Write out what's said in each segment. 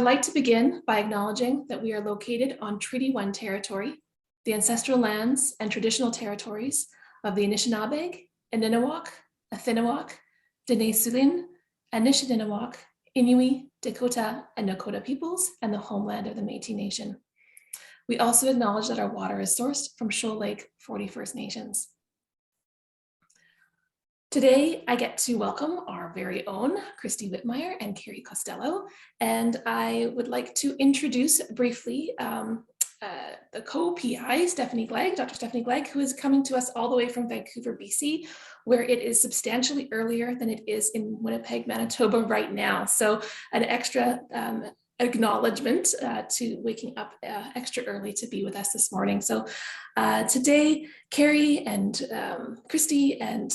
like to begin by acknowledging that we are located on Treaty 1 territory, the ancestral lands and traditional territories of the Anishinaabe, Aninawak, Athinawak, Dene Sulin, Anishinaabe, Inuit, Dakota, and Nakota peoples, and the homeland of the Métis Nation. We also acknowledge that our water is sourced from Shoal Lake 40 First Nations. Today, I get to welcome our very own Kristy Wittmeier and Carrie Costello, and I would like to introduce briefly the co-PI, Dr. Stephanie Glegg, who is coming to us all the way from Vancouver, BC, where it is substantially earlier than it is in Winnipeg, Manitoba right now. So an extra acknowledgement to waking up extra early to be with us this morning. So today, Carrie and Kristy and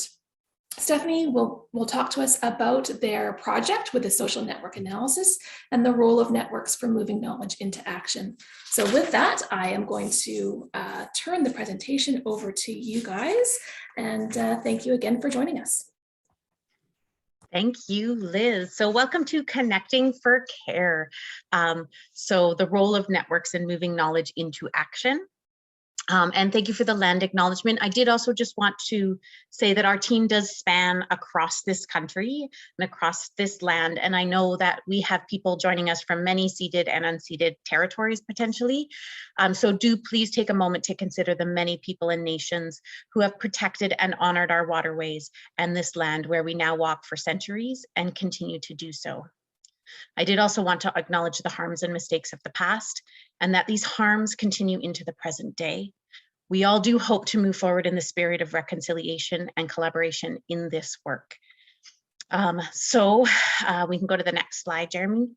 Stephanie will talk to us about their project with the social network analysis and the role of networks for moving knowledge into action. So with that, I am going to turn the presentation over to you guys, and thank you again for joining us. Thank you, Liz. So welcome to Connecting for Care. So the role of networks in moving knowledge into action. And thank you for the land acknowledgement. I did also just want to say that our team does span across this country and across this land. And I know that we have people joining us from many ceded and unceded territories potentially. So do please take a moment to consider the many people and nations who have protected and honored our waterways and this land where we now walk for centuries and continue to do so. I did also want to acknowledge the harms and mistakes of the past and that these harms continue into the present day. We all do hope to move forward in the spirit of reconciliation and collaboration in this work. So we can go to the next slide, Jeremy.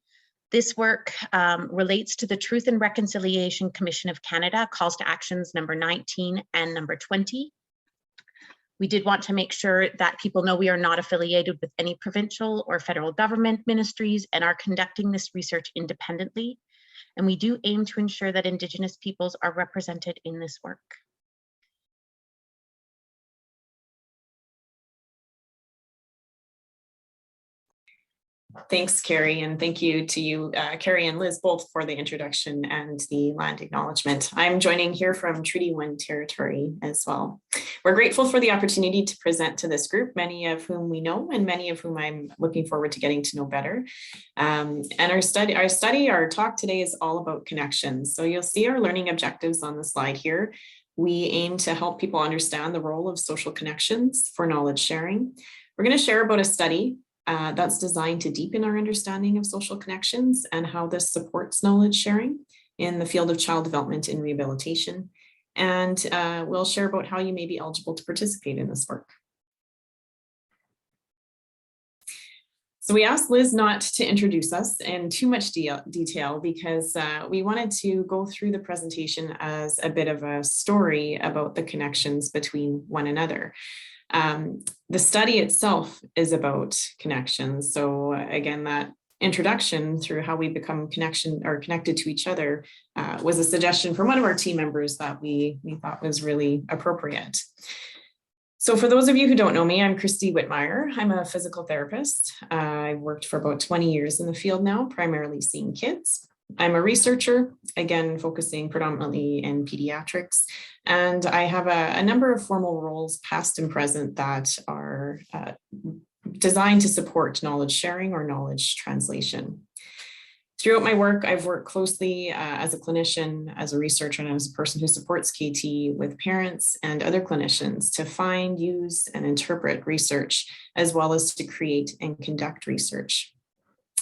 This work relates to the Truth and Reconciliation Commission of Canada, calls to actions number 19 and number 20. We did want to make sure that people know we are not affiliated with any provincial or federal government ministries and are conducting this research independently. And we do aim to ensure that Indigenous peoples are represented in this work. Thanks, Carrie, and thank you to you, Carrie and Liz, both for the introduction and the land acknowledgement. I'm joining here from Treaty 1 territory as well. We're grateful for the opportunity to present to this group, many of whom we know and many of whom I'm looking forward to getting to know better. And our talk today is all about connections. So you'll see our learning objectives on the slide here. We aim to help people understand the role of social connections for knowledge sharing. We're going to share about a study that's designed to deepen our understanding of social connections and how this supports knowledge sharing in the field of child development and rehabilitation. And we'll share about how you may be eligible to participate in this work. So we asked Liz not to introduce us in too much detail because we wanted to go through the presentation as a bit of a story about the connections between one another. The study itself is about connections. So again, that introduction through how we become connected to each other was a suggestion from one of our team members that we thought was really appropriate. So for those of you who don't know me, I'm Kristy Wittmeier. I'm a physical therapist. I've worked for about 20 years in the field now, primarily seeing kids. I'm a researcher, again, focusing predominantly in pediatrics, and I have a number of formal roles, past and present, that are designed to support knowledge sharing or knowledge translation. Throughout my work, I've worked closely as a clinician, as a researcher, and as a person who supports KT with parents and other clinicians to find, use, and interpret research, as well as to create and conduct research.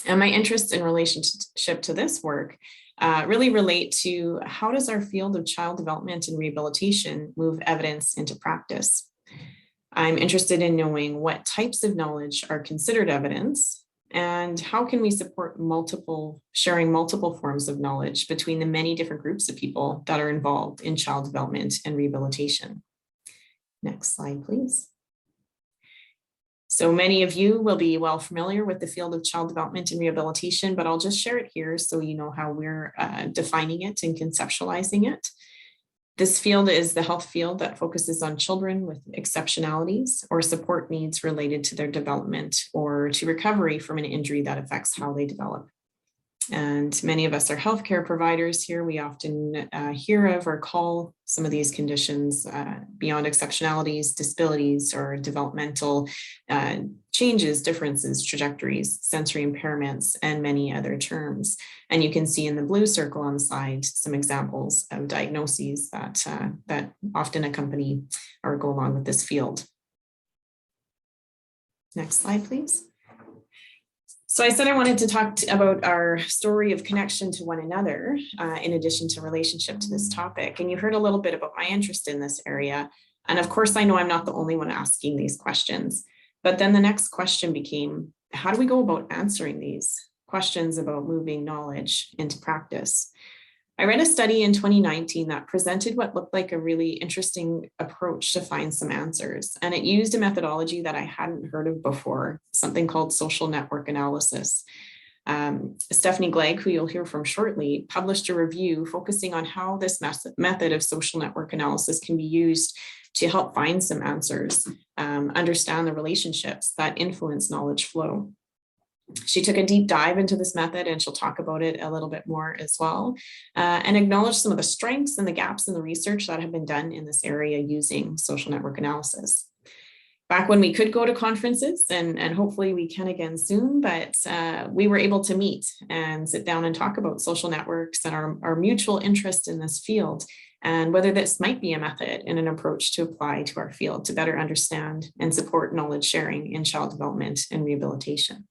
And my interests in relationship to this work really relate to how does our field of child development and rehabilitation move evidence into practice. I'm interested in knowing what types of knowledge are considered evidence and how can we support sharing multiple forms of knowledge between the many different groups of people that are involved in child development and rehabilitation. Next slide, please. So many of you will be well familiar with the field of child development and rehabilitation, but I'll just share it here so you know how we're defining it and conceptualizing it. This field is the health field that focuses on children with exceptionalities or support needs related to their development or to recovery from an injury that affects how they develop. And many of us are healthcare providers here. We often hear of or call some of these conditions beyond exceptionalities, disabilities, or developmental changes, differences, trajectories, sensory impairments, and many other terms. And you can see in the blue circle on the side some examples of diagnoses that, that often accompany or go along with this field. Next slide, please. So I said I wanted to talk about our story of connection to one another, in addition to relationship to this topic. And you heard a little bit about my interest in this area. And of course, I know I'm not the only one asking these questions. But then the next question became, how do we go about answering these questions about moving knowledge into practice? I read a study in 2019 that presented what looked like a really interesting approach to find some answers. And it used a methodology that I hadn't heard of before, something called social network analysis. Stephanie Glegg, who you'll hear from shortly, published a review focusing on how this method of social network analysis can be used to help find some answers, understand the relationships that influence knowledge flow. She took a deep dive into this method, and she'll talk about it a little bit more as well, and acknowledge some of the strengths and the gaps in the research that have been done in this area using social network analysis. Back when we could go to conferences, and hopefully we can again soon, but we were able to meet and sit down and talk about social networks and our mutual interest in this field, and whether this might be a method and an approach to apply to our field to better understand and support knowledge sharing in child development and rehabilitation.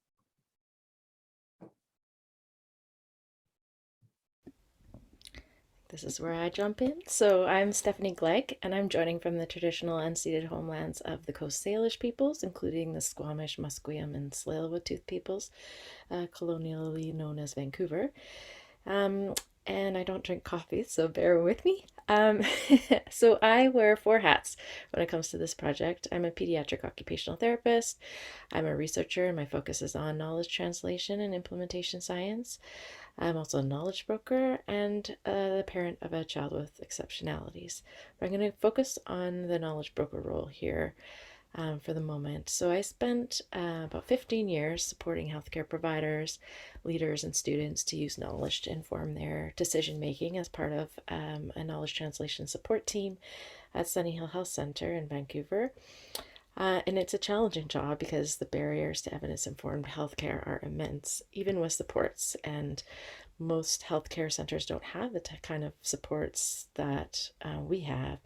This is where I jump in. So I'm Stephanie Glegg, and I'm joining from the traditional unceded homelands of the Coast Salish peoples, including the Squamish, Musqueam, and Tsleil-Waututh peoples, colonially known as Vancouver. And I don't drink coffee, so bear with me. So I wear 4 hats when it comes to this project. I'm a pediatric occupational therapist. I'm a researcher, and my focus is on knowledge translation and implementation science. I'm also a knowledge broker and the parent of a child with exceptionalities. But I'm going to focus on the knowledge broker role here for the moment. So I spent about 15 years supporting healthcare providers, leaders, and students to use knowledge to inform their decision making as part of a knowledge translation support team at Sunny Hill Health Center in Vancouver. And it's a challenging job because the barriers to evidence-informed healthcare are immense, even with supports. And most healthcare centers don't have the kind of supports that we have.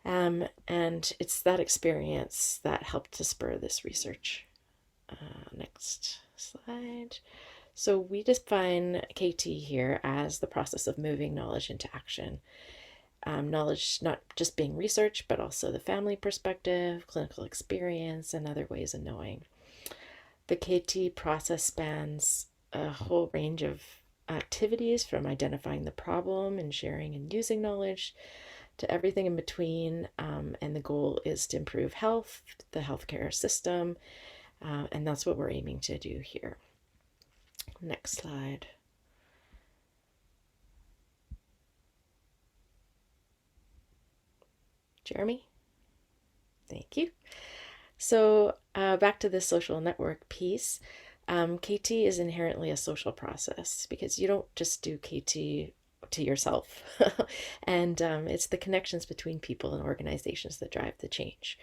And it's that experience that helped to spur this research. Next slide. So we define KT here as the process of moving knowledge into action. Knowledge not just being research, but also the family perspective, clinical experience, and other ways of knowing. The KT process spans a whole range of activities, from identifying the problem and sharing and using knowledge to everything in between. And the goal is to improve health, the healthcare system, and that's what we're aiming to do here. Next slide. Jeremy? Thank you. So back to the social network piece. KT is inherently a social process because you don't just do KT to yourself. And it's the connections between people and organizations that drive the change.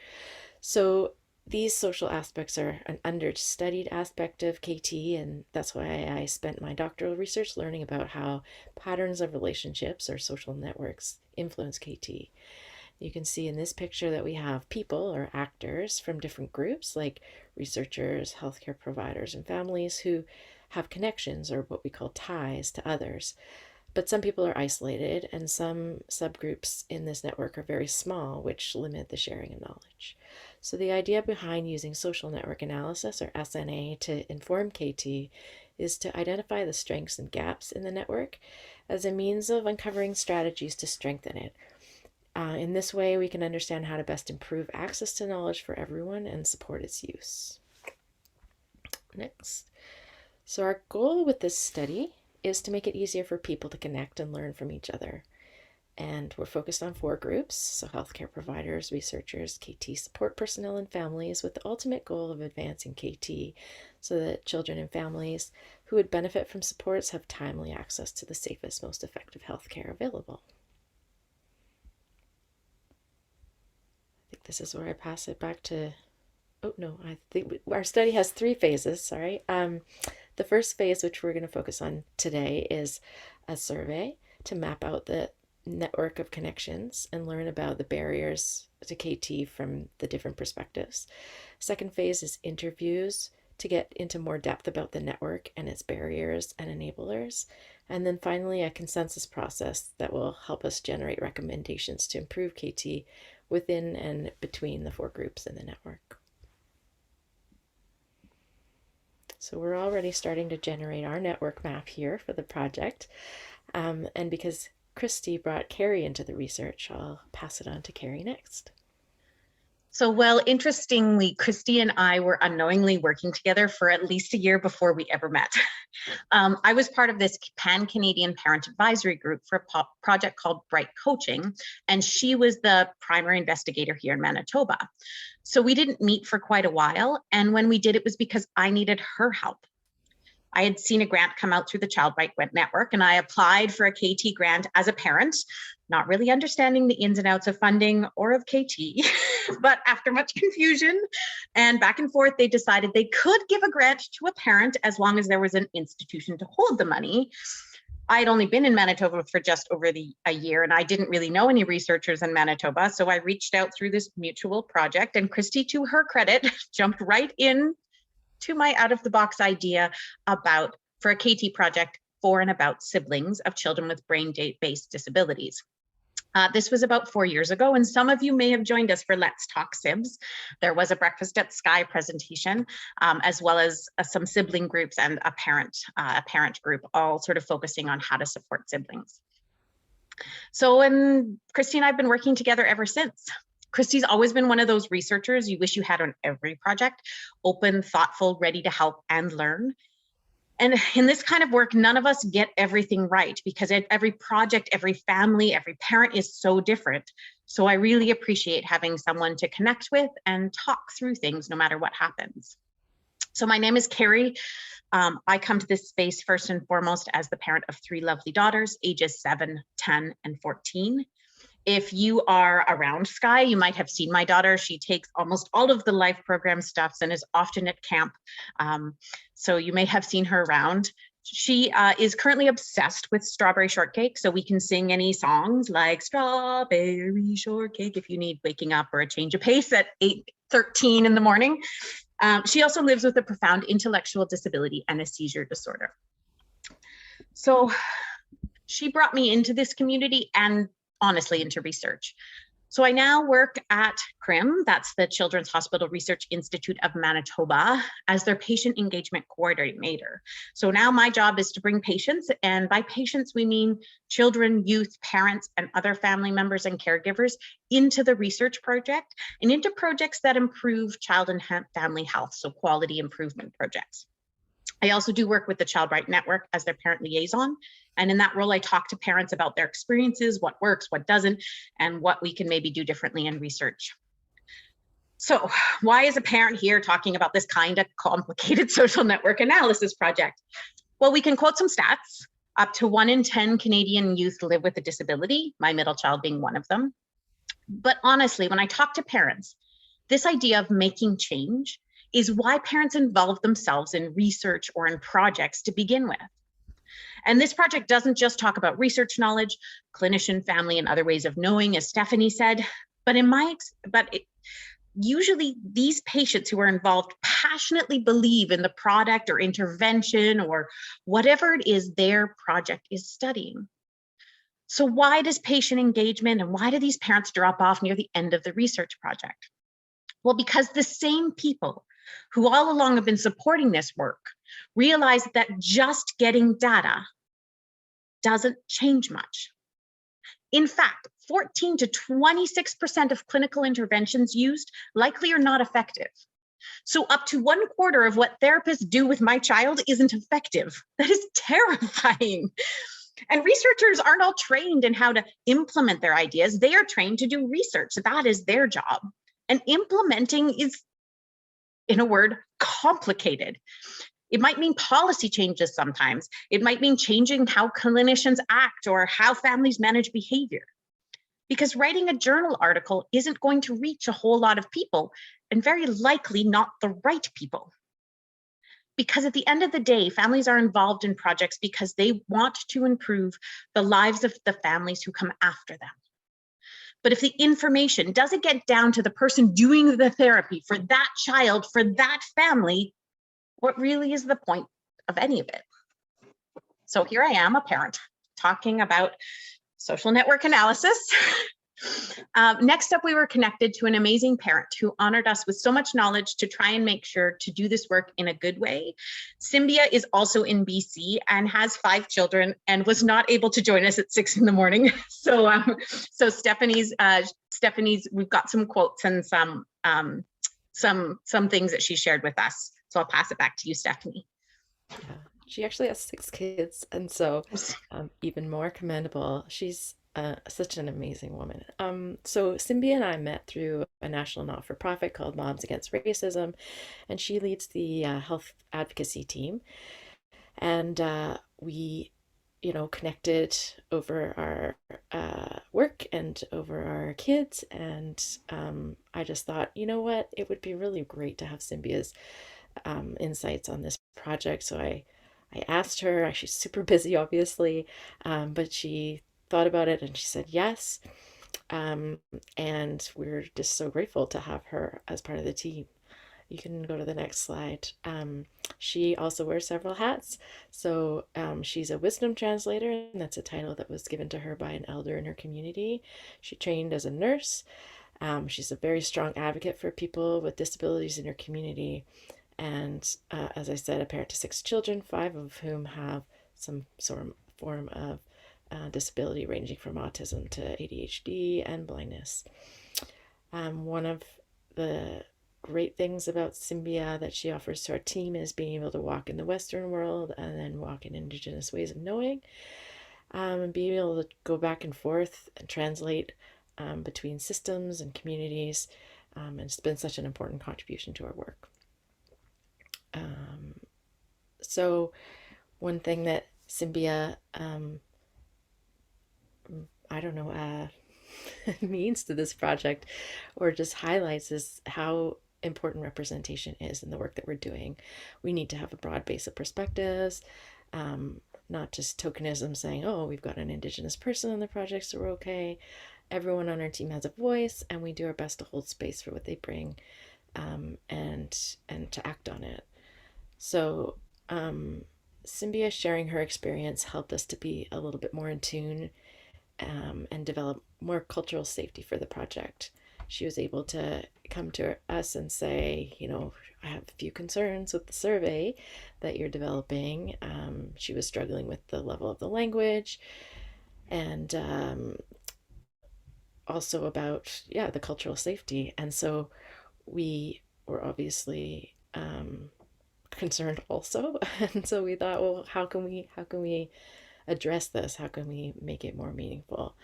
So these social aspects are an understudied aspect of KT, and that's why I spent my doctoral research learning about how patterns of relationships or social networks influence KT. You can see in this picture that we have people or actors from different groups like researchers, healthcare providers, and families who have connections or what we call ties to others. But some people are isolated, and some subgroups in this network are very small, which limit the sharing of knowledge. So the idea behind using social network analysis, or SNA, to inform KT is to identify the strengths and gaps in the network as a means of uncovering strategies to strengthen it. In this way, we can understand how to best improve access to knowledge for everyone and support its use. Next. So our goal with this study is to make it easier for people to connect and learn from each other. And we're focused on 4 groups, so healthcare providers, researchers, KT support personnel, and families, with the ultimate goal of advancing KT so that children and families who would benefit from supports have timely access to the safest, most effective healthcare available. I think this is where I pass it back to, oh no, I think our study has 3 phases, sorry. The first phase, which we're going to focus on today, is a survey to map out the network of connections and learn about the barriers to KT from the different perspectives. Second phase is interviews to get into more depth about the network and its barriers and enablers. And then finally, a consensus process that will help us generate recommendations to improve KT within and between the 4 groups in the network. So we're already starting to generate our network map here for the project. And because Kristy brought Carrie into the research, I'll pass it on to Carrie next. So, well, interestingly, Kristy and I were unknowingly working together for at least a year before we ever met. I was part of this Pan-Canadian Parent Advisory Group for a project called Bright Coaching, and she was the primary investigator here in Manitoba. So we didn't meet for quite a while, and when we did, it was because I needed her help. I had seen a grant come out through the Child Right Network, and I applied for a KT grant as a parent, not really understanding the ins and outs of funding or of KT. But after much confusion and back and forth, they decided they could give a grant to a parent as long as there was an institution to hold the money. I had only been in Manitoba for just over a year, and I didn't really know any researchers in Manitoba. So I reached out through this mutual project, and Kristy, to her credit, jumped right in to my out-of-the-box idea for a KT project for and about siblings of children with brain-based disabilities. This was about 4 years ago, and some of you may have joined us for Let's Talk Sibs. There was a Breakfast at Skye presentation, as well as some sibling groups and a parent group, all sort of focusing on how to support siblings. So, and Kristy and I have been working together ever since. Kristy's always been one of those researchers you wish you had on every project: open, thoughtful, ready to help and learn. And in this kind of work, none of us get everything right, because every project, every family, every parent is so different. So I really appreciate having someone to connect with and talk through things no matter what happens. So my name is Carrie. I come to this space first and foremost as the parent of 3 lovely daughters, ages 7, 10, and 14. If you are around Skye, you might have seen my daughter. She takes almost all of the life program stuffs and is often at camp. So you may have seen her around. She is currently obsessed with strawberry shortcake. So we can sing any songs like Strawberry Shortcake if you need waking up or a change of pace at 8:13 in the morning. She also lives with a profound intellectual disability and a seizure disorder. So she brought me into this community and honestly into research. So I now work at CRIM, that's the Children's Hospital Research Institute of Manitoba, as their patient engagement coordinator. So now my job is to bring patients, and by patients we mean children, youth, parents, and other family members and caregivers, into the research project and into projects that improve child and family health, so quality improvement projects. I also do work with the Child Right Network as their parent liaison. And in that role, I talk to parents about their experiences, what works, what doesn't, and what we can maybe do differently in research. So why is a parent here talking about this kind of complicated social network analysis project? Well, we can quote some stats. Up to 1 in 10 Canadian youth live with a disability, my middle child being one of them. But honestly, when I talk to parents, this idea of making change is why parents involve themselves in research or in projects to begin with. And this project doesn't just talk about research knowledge, clinician, family, and other ways of knowing, as Stephanie said, but usually these patients who are involved passionately believe in the product or intervention or whatever it is their project is studying. So why does patient engagement and why do these parents drop off near the end of the research project? Well, because the same people who all along have been supporting this work realize that just getting data doesn't change much. In fact, 14 to 26% of clinical interventions used likely are not effective. So up to 1/4 of what therapists do with my child isn't effective. That is terrifying. And researchers aren't all trained in how to implement their ideas. They are trained to do research. That is their job. And implementing is, in a word, complicated. It might mean policy changes sometimes. It might mean changing how clinicians act or how families manage behavior. Because writing a journal article isn't going to reach a whole lot of people, and very likely not the right people. Because at the end of the day, families are involved in projects because they want to improve the lives of the families who come after them. But if the information doesn't get down to the person doing the therapy for that child, for that family, what really is the point of any of it? So here I am, a parent, talking about social network analysis. Next up, we were connected to an amazing parent who honored us with so much knowledge to try and make sure to do this work in a good way. Symbia is also in BC and has 5 children and was not able to join us at 6 in the morning. So Stephanie's, we've got some quotes and some things that she shared with us. So I'll pass it back to you, Stephanie. Yeah. She actually has 6 kids, and so even more commendable. She's such an amazing woman. So Symbia and I met through a national not-for-profit called Moms Against Racism, and she leads the health advocacy team. And we, connected over our work and over our kids. And I just thought, you know what, it would be really great to have Symbia's insights on this project. So I asked her. She's super busy, obviously, but she thought about it and she said yes. And we're just so grateful to have her as part of the team. You can go to the next slide. She also wears several hats. So she's a wisdom translator, and that's a title that was given to her by an elder in her community. She trained as a nurse. She's a very strong advocate for people with disabilities in her community. And as I said, a parent to 6 children, 5 of whom have some sort of form of disability ranging from autism to ADHD and blindness. One of the great things about Symbia that she offers to our team is being able to walk in the Western world and then walk in Indigenous ways of knowing, and being able to go back and forth and translate between systems and communities. And it's been such an important contribution to our work. So one thing that Symbia, means to this project, or just highlights, is how important representation is in the work that we're doing. We need to have a broad base of perspectives, not just tokenism saying, oh, we've got an Indigenous person in the project, so we're okay. Everyone on our team has a voice, and we do our best to hold space for what they bring, and to act on it. So Symbia sharing her experience helped us to be a little bit more in tune and develop more cultural safety for the project. She was able to come to us and say, I have a few concerns with the survey that you're developing. She was struggling with the level of the language, and also about, the cultural safety. And so we were obviously concerned also. And so we thought, well, how can we address this? How can we make it more meaningful?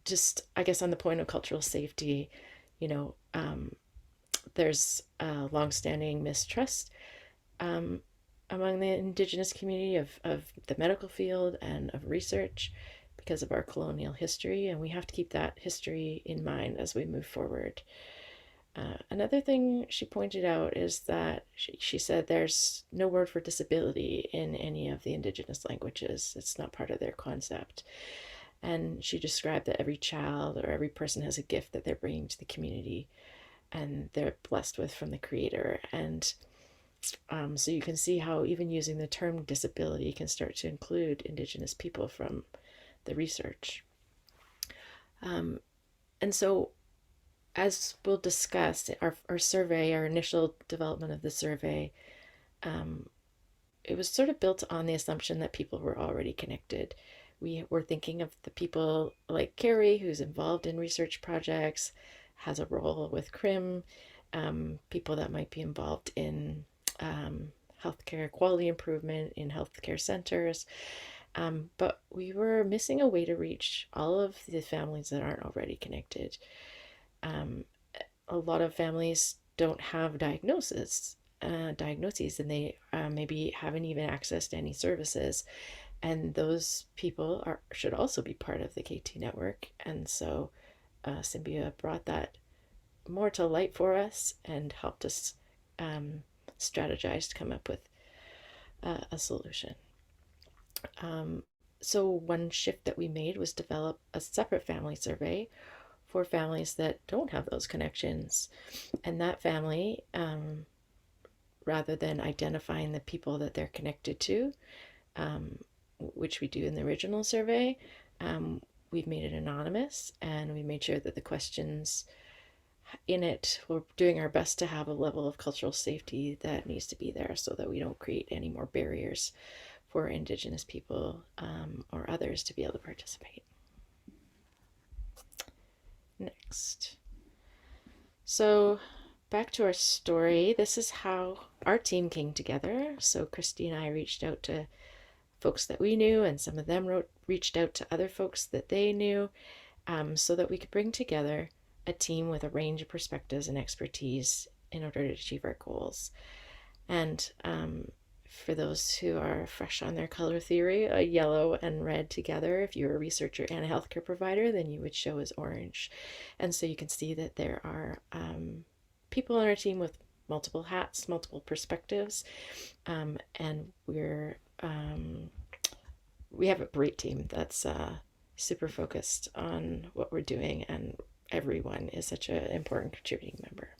Just, I guess, on the point of cultural safety, there's a longstanding mistrust among the Indigenous community of the medical field and of research because of our colonial history, and we have to keep that history in mind as we move forward. Another thing she pointed out is that she said there's no word for disability in any of the Indigenous languages. It's not part of their concept. And she described that every child or every person has a gift that they're bringing to the community and they're blessed with from the Creator. And so you can see how even using the term disability can start to include Indigenous people from the research. And so, as we'll discuss, our survey, our initial development of the survey, it was sort of built on the assumption that people were already connected. We were thinking of the people like Carrie, who's involved in research projects, has a role with CRIM, people that might be involved in healthcare quality improvement in healthcare centers. But we were missing a way to reach all of the families that aren't already connected. A lot of families don't have diagnoses, and they maybe haven't even accessed any services. And those people should also be part of the KT network. And so Symbia brought that more to light for us and helped us strategize to come up with a solution. So one shift that we made was develop a separate family survey for families that don't have those connections. And that family, rather than identifying the people that they're connected to, which we do in the original survey, we've made it anonymous, and we made sure that the questions in it, we're doing our best to have a level of cultural safety that needs to be there so that we don't create any more barriers for Indigenous people or others to be able to participate. Next. So back to our story. This is how our team came together. So Kristy and I reached out to folks that we knew, and some of them reached out to other folks that they knew, so that we could bring together a team with a range of perspectives and expertise in order to achieve our goals. And for those who are fresh on their color theory, a yellow and red together, if you're a researcher and a healthcare provider, then you would show as orange. And so you can see that there are people on our team with multiple hats, multiple perspectives, and we have a great team that's super focused on what we're doing, and everyone is such an important contributing member.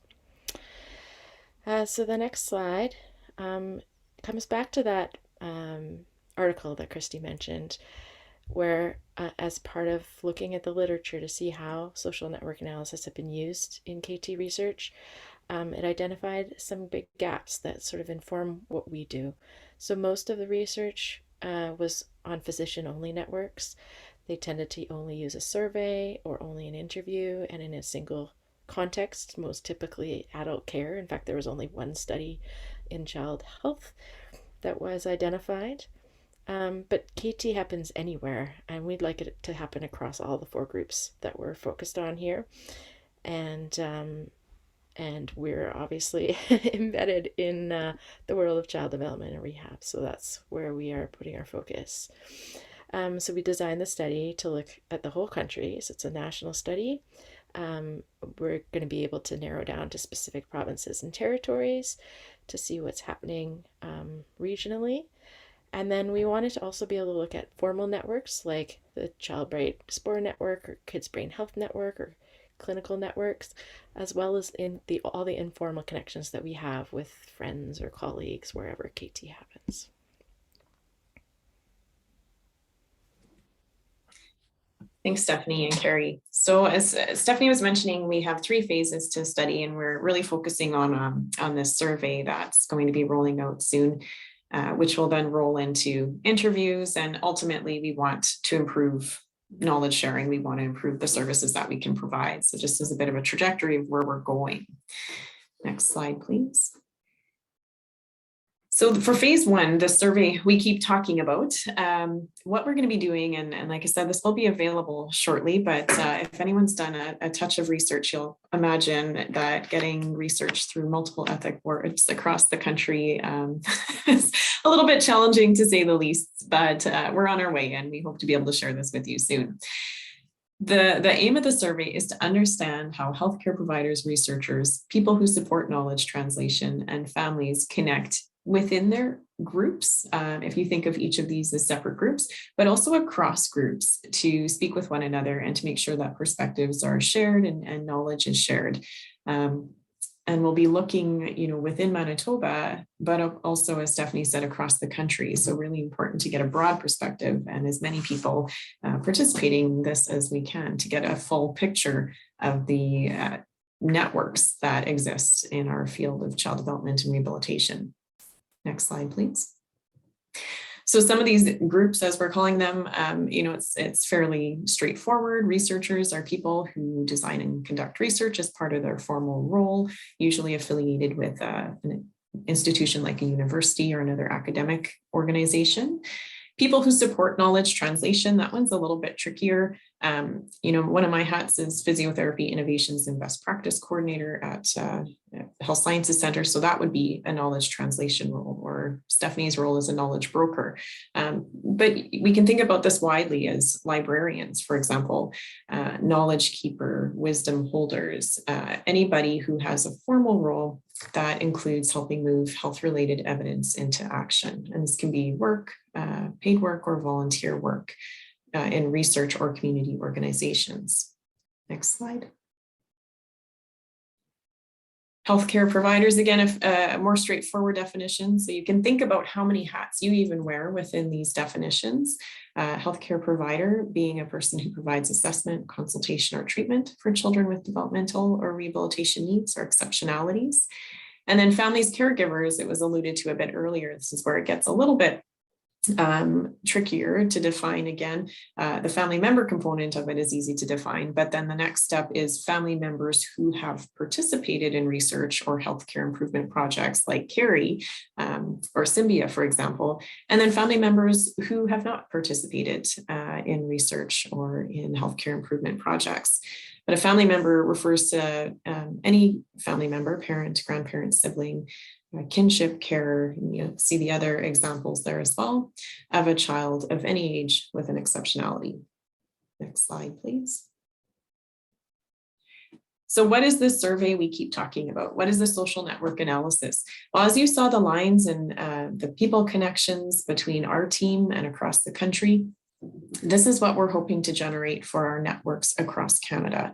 So the next slide comes back to that article that Kristy mentioned, where as part of looking at the literature to see how social network analysis have been used in KT research, it identified some big gaps that sort of inform what we do. So most of the research was on physician-only networks. They tended to only use a survey or only an interview and in a single context, most typically adult care. In fact, there was only one study in child health that was identified. But KT happens anywhere, and we'd like it to happen across all the 4 groups that we're focused on here. And we're obviously embedded in the world of child development and rehab. So that's where we are putting our focus. So we designed the study to look at the whole country. So it's a national study. We're going to be able to narrow down to specific provinces and territories to see what's happening regionally. And then we wanted to also be able to look at formal networks like the Child Brain Spore Network or Kids Brain Health Network or clinical networks, as well as in all the informal connections that we have with friends or colleagues wherever KT happens. Thanks, Stephanie and Carrie. So as Stephanie was mentioning, we have 3 phases to study, and we're really focusing on this survey that's going to be rolling out soon, which will then roll into interviews. And ultimately, we want to improve knowledge sharing. We want to improve the services that we can provide. So just as a bit of a trajectory of where we're going. Next slide, please. So for phase 1, the survey we keep talking about, what we're going to be doing, and like I said, this will be available shortly, but if anyone's done a touch of research, you'll imagine that getting research through multiple ethnic boards across the country is a little bit challenging, to say the least, but we're on our way, and we hope to be able to share this with you soon. The aim of the survey is to understand how healthcare providers, researchers, people who support knowledge translation, and families connect within their groups, if you think of each of these as separate groups, but also across groups to speak with one another and to make sure that perspectives are shared and knowledge is shared. And we'll be looking, within Manitoba, but also, as Stephanie said, across the country. So really important to get a broad perspective and as many people participating in this as we can to get a full picture of the networks that exist in our field of child development and rehabilitation. Next slide, please. So some of these groups, as we're calling them, it's fairly straightforward. Researchers are people who design and conduct research as part of their formal role, usually affiliated with an institution like a university or another academic organization. People who support knowledge translation, that one's a little bit trickier. One of my hats is Physiotherapy Innovations and Best Practice Coordinator at Health Sciences Center. So that would be a knowledge translation role, or Stephanie's role as a knowledge broker. But we can think about this widely as librarians, for example, knowledge keeper, wisdom holders, anybody who has a formal role that includes helping move health-related evidence into action. And this can be work, paid work, or volunteer work in research or community organizations. Next slide. Healthcare providers, again, a more straightforward definition. So you can think about how many hats you even wear within these definitions. Healthcare provider being a person who provides assessment, consultation, or treatment for children with developmental or rehabilitation needs or exceptionalities. And then families, caregivers, it was alluded to a bit earlier. This is where it gets a little bit trickier to define. Again, the family member component of it is easy to define, but then the next step is family members who have participated in research or healthcare improvement projects like Carrie or Symbia, for example, and then family members who have not participated in research or in healthcare improvement projects. But a family member refers to any family member, parent, grandparent, sibling, kinship, care. You see the other examples there as well of a child of any age with an exceptionality. Next slide, please. So what is this survey we keep talking about? What is the social network analysis? Well, as you saw the lines and the people connections between our team and across the country, this is what we're hoping to generate for our networks across Canada.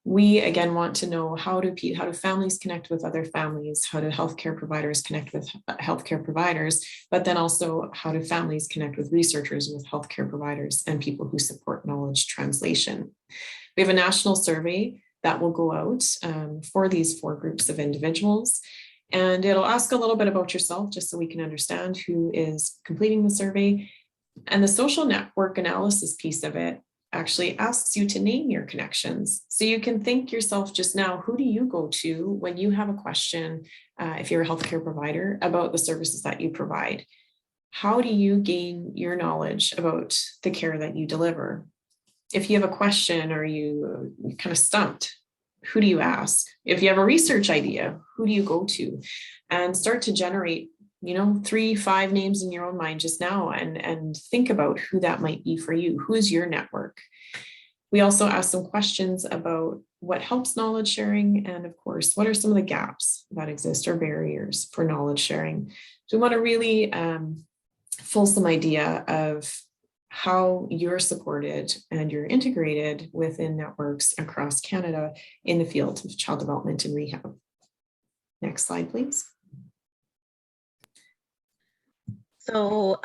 We, again, want to know how do families connect with other families, how do healthcare providers connect with healthcare providers, but then also how do families connect with researchers, with healthcare providers, and people who support knowledge translation. We have a national survey that will go out for these 4 groups of individuals. And it'll ask a little bit about yourself, just so we can understand who is completing the survey. And the social network analysis piece of it actually asks you to name your connections. So you can think yourself just now, who do you go to when you have a question, if you're a healthcare provider, about the services that you provide? How do you gain your knowledge about the care that you deliver? If you have a question or you're kind of stumped, who do you ask? If you have a research idea, who do you go to? And start to generate 3, 5 names in your own mind just now and think about who that might be for you. Who is your network? We also ask some questions about what helps knowledge sharing. And of course, what are some of the gaps that exist or barriers for knowledge sharing? So we want a really fulsome idea of how you're supported and you're integrated within networks across Canada in the field of child development and rehab. Next slide, please. So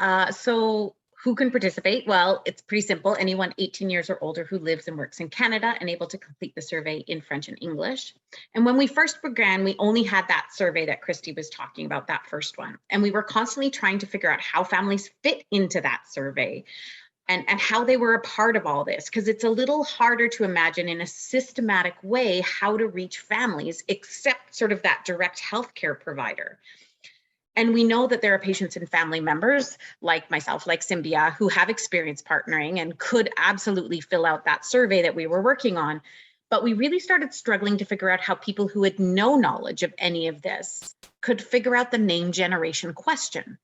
who can participate? Well, it's pretty simple. Anyone 18 years or older who lives and works in Canada and able to complete the survey in French and English. And when we first began, we only had that survey that Kristy was talking about, that first one. And we were constantly trying to figure out how families fit into that survey and how they were a part of all this, because it's a little harder to imagine in a systematic way how to reach families except sort of that direct healthcare provider. And we know that there are patients and family members like myself, like Symbia, who have experience partnering and could absolutely fill out that survey that we were working on. But we really started struggling to figure out how people who had no knowledge of any of this could figure out the name generation question.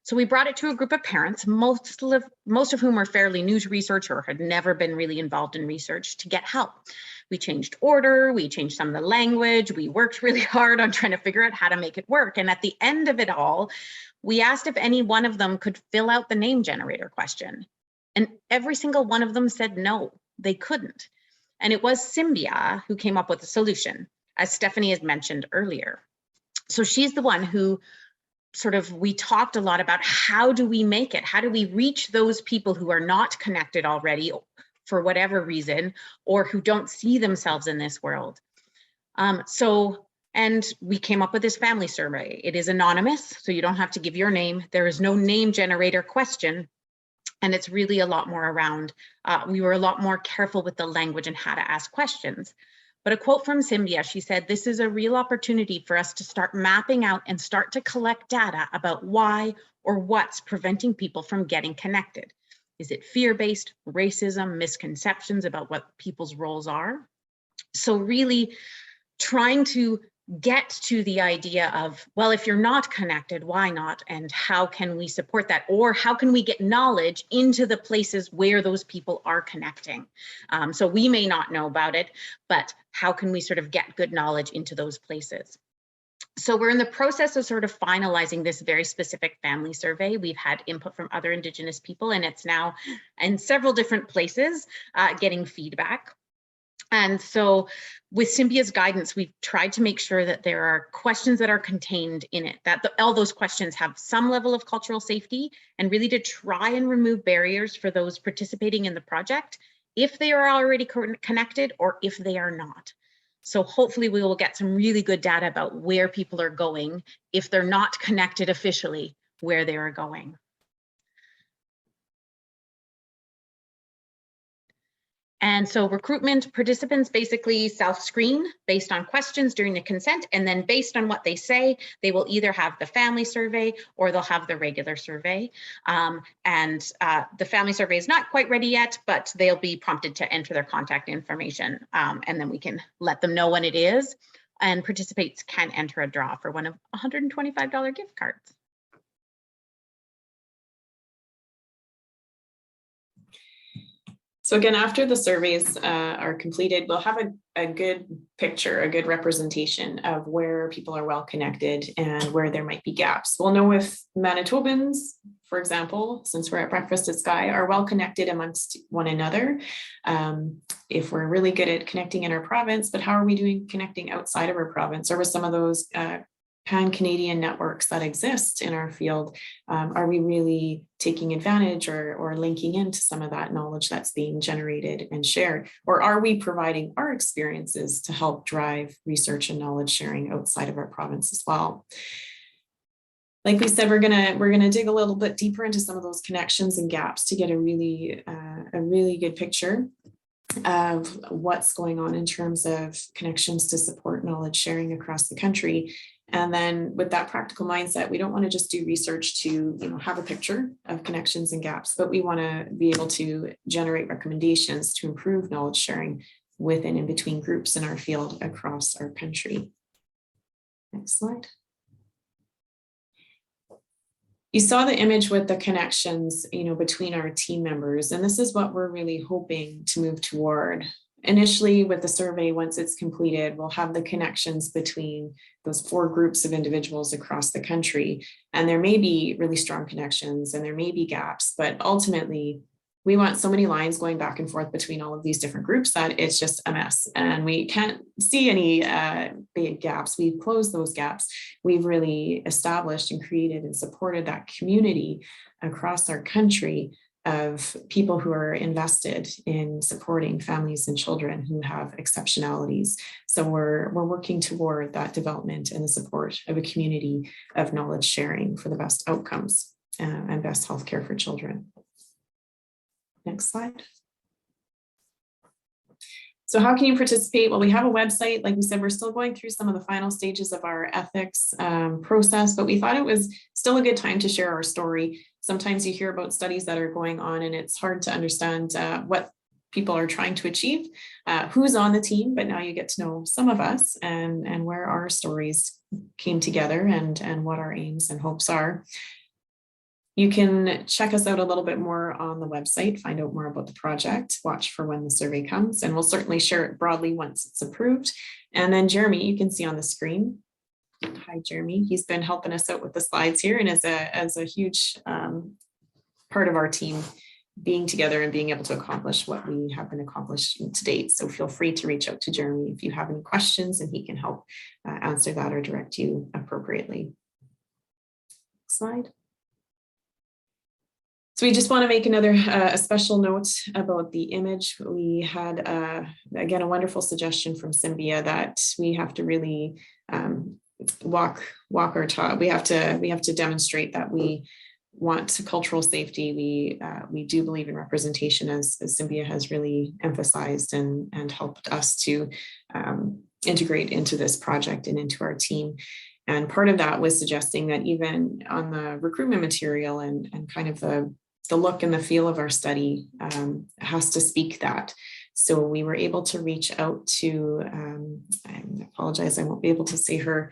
So we brought it to a group of parents, most of whom were fairly new to research or had never been really involved in research, to get help. We changed order, we changed some of the language, we worked really hard on trying to figure out how to make it work. And at the end of it all, we asked if any one of them could fill out the name generator question. And every single one of them said no, they couldn't. And it was Symbia who came up with the solution, as Stephanie has mentioned earlier. So she's the one who we talked a lot about how do we make it? How do we reach those people who are not connected already for whatever reason, or who don't see themselves in this world? And we came up with this family survey. It is anonymous, so you don't have to give your name. There is no name generator question. And it's really a lot more around, we were a lot more careful with the language and how to ask questions. But a quote from Cynthia, she said, "This is a real opportunity for us to start mapping out and start to collect data about why or what's preventing people from getting connected. Is it fear-based, racism, misconceptions about what people's roles are?" So really trying to get to the idea of, well, if you're not connected, why not? And how can we support that? Or how can we get knowledge into the places where those people are connecting? So we may not know about it, but how can we sort of get good knowledge into those places? So we're in the process of sort of finalizing this very specific family survey. We've had input from other Indigenous people, and it's now in several different places getting feedback. And so with Cynthia's guidance, we've tried to make sure that there are questions that are contained in it, that all those questions have some level of cultural safety, and really to try and remove barriers for those participating in the project, if they are already connected or if they are not. So hopefully we will get some really good data about where people are going, if they're not connected officially, where they are going. And so recruitment participants basically self-screen based on questions during the consent, and then based on what they say, they will either have the family survey or they'll have the regular survey. The family survey is not quite ready yet, but they'll be prompted to enter their contact information, and then we can let them know when it is. And participants can enter a draw for one of $125 gift cards. So again, after the surveys are completed, we'll have a good picture, a good representation of where people are well connected and where there might be gaps. We'll know if Manitobans, for example, since we're at breakfast at Skye, are well connected amongst one another. If we're really good at connecting in our province, but how are we doing connecting outside of our province, or with some of those pan-Canadian networks that exist in our field? Are we really taking advantage or linking into some of that knowledge that's being generated and shared? Or are we providing our experiences to help drive research and knowledge sharing outside of our province as well? Like we said, we're gonna dig a little bit deeper into some of those connections and gaps to get a really good picture of what's going on in terms of connections to support knowledge sharing across the country. And then with that practical mindset, we don't want to just do research to have a picture of connections and gaps, but we want to be able to generate recommendations to improve knowledge sharing within and between groups in our field across our country. Next slide. You saw the image with the connections, between our team members, and this is what we're really hoping to move toward. Initially, with the survey, once it's completed, we'll have the connections between those 4 groups of individuals across the country. And there may be really strong connections and there may be gaps, but ultimately, we want so many lines going back and forth between all of these different groups that it's just a mess. And we can't see any big gaps. We've closed those gaps. We've really established and created and supported that community across our country of people who are invested in supporting families and children who have exceptionalities. So we're working toward that development and the support of a community of knowledge sharing for the best outcomes and best healthcare for children. Next slide. So how can you participate? Well, we have a website. Like we said, we're still going through some of the final stages of our ethics process, but we thought it was still a good time to share our story. Sometimes you hear about studies that are going on and it's hard to understand what people are trying to achieve, who's on the team, but now you get to know some of us and where our stories came together and what our aims and hopes are. You can check us out a little bit more on the website, find out more about the project, watch for when the survey comes, and we'll certainly share it broadly once it's approved. And then Jeremy, you can see on the screen. Hi, Jeremy. He's been helping us out with the slides here and as a huge part of our team being together and being able to accomplish what we have been accomplishing to date. So feel free to reach out to Jeremy if you have any questions and he can help answer that or direct you appropriately. Next slide. So we just want to make another a special note about the image. We had, again, a wonderful suggestion from Cynthia that we have to really walk our talk. We have to demonstrate that we want cultural safety. We do believe in representation, as Cynthia has really emphasized and helped us to integrate into this project and into our team. And part of that was suggesting that even on the recruitment material and kind of the look and the feel of our study has to speak that. So we were able to reach out to, I apologize, I won't be able to say her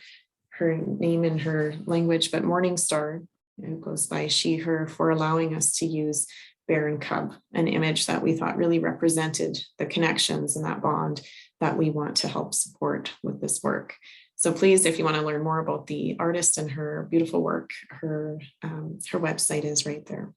name in her language, but Morningstar, it goes by she, her, for allowing us to use bear and cub, an image that we thought really represented the connections and that bond that we want to help support with this work. So please, if you want to learn more about the artist and her beautiful work, her website is right there.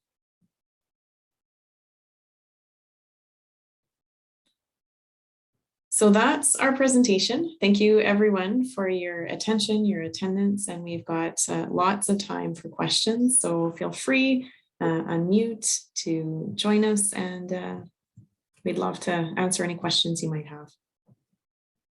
So that's our presentation. Thank you everyone for your attention, your attendance, and we've got lots of time for questions. So feel free, unmute to join us, and we'd love to answer any questions you might have.